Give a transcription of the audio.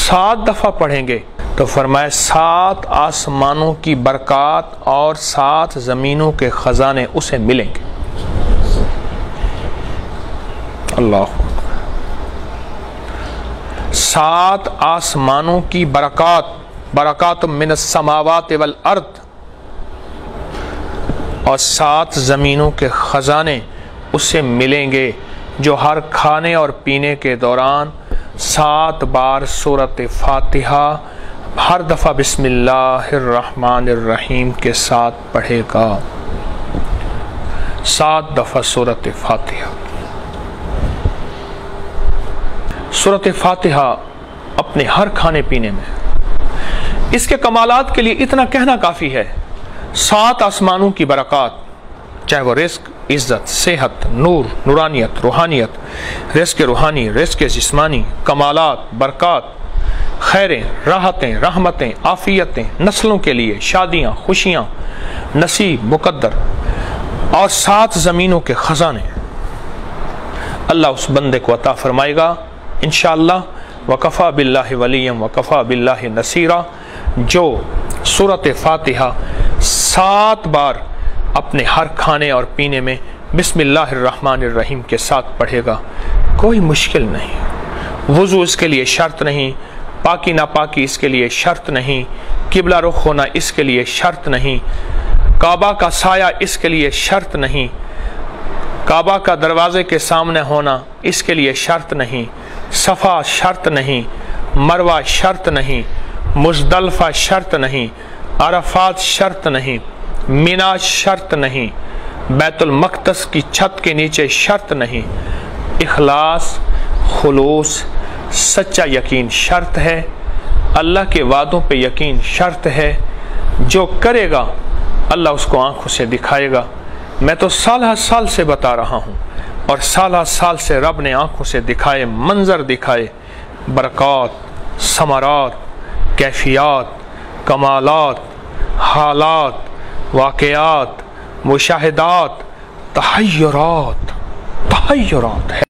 7 دفعہ پڑھیں گے تو فرمایا 7 آسمانوں کی برکات اور 7 زمینوں کے خزانے اسے ملیں گے۔ اللہ 7 آسمانوں کی برکات، برکات من السماوات والارض، اور 7 زمینوں کے خزانے اسے ملیں گے جو ہر کھانے اور پینے کے دوران 7 بار سورۃ فاتحہ ہر دفعہ بسم اللہ الرحمن الرحیم کے ساتھ پڑھے گا۔ 7 دفعہ سورۃ فاتحہ۔ سورۃ فاتحہ اپنے ہر کھانے پینے میں، اس کے کمالات کے لیے اتنا کہنا کافی ہے، 7 آسمانوں کی برکات، چاہے وہ رزق، عزت، صحت، نور، نورانیت، روحانیت، رزق روحانی، رزق جسمانی، کمالات، برکات، خیریں، راحتیں، رحمتیں، عافیتیں، نسلوں کے لیے، شادیاں، خوشیاں، نصیب، مقدر، اور 7 زمینوں کے خزانے اللہ اس بندے کو عطا فرمائے گا انشاءاللہ۔ وکفا باللہ ولیم وکفا باللہ نصیرا، جو سورۃ فاتحہ 7 بار اپنے ہر کھانے اور پینے میں بسم اللہ الرحمن الرحیم کے ساتھ پڑھے گا، کوئی مشکل نہیں۔ وضو اس کے لیے شرط نہیں، پاکی ناپاکی اس کے لیے شرط نہیں، قبلہ رخ ہونا اس کے لیے شرط نہیں، کعبہ کا سایہ اس کے لیے شرط نہیں، کعبہ کا دروازے کے سامنے ہونا اس کے لیے شرط نہیں، صفا شرط نہیں، مروہ شرط نہیں، مزدلفہ شرط نہیں، عرفات شرط نہیں، مینا شرط نہیں، بیت المقدس کی چھت کے نیچے شرط نہیں۔ اخلاص، خلوص، سچا یقین شرط ہے، اللہ کے وعدوں پہ یقین شرط ہے، جو کرے گا اللہ اس کو آنکھوں سے دکھائے گا۔ میں تو سالہ سال سے بتا رہا ہوں، اور سالہ سال سے رب نے آنکھوں سے دکھائے، منظر دکھائے، برکات، ثمرات، کیفیات، کمالات، حالات، واقعات، مشاہدات، تحیرات ہے۔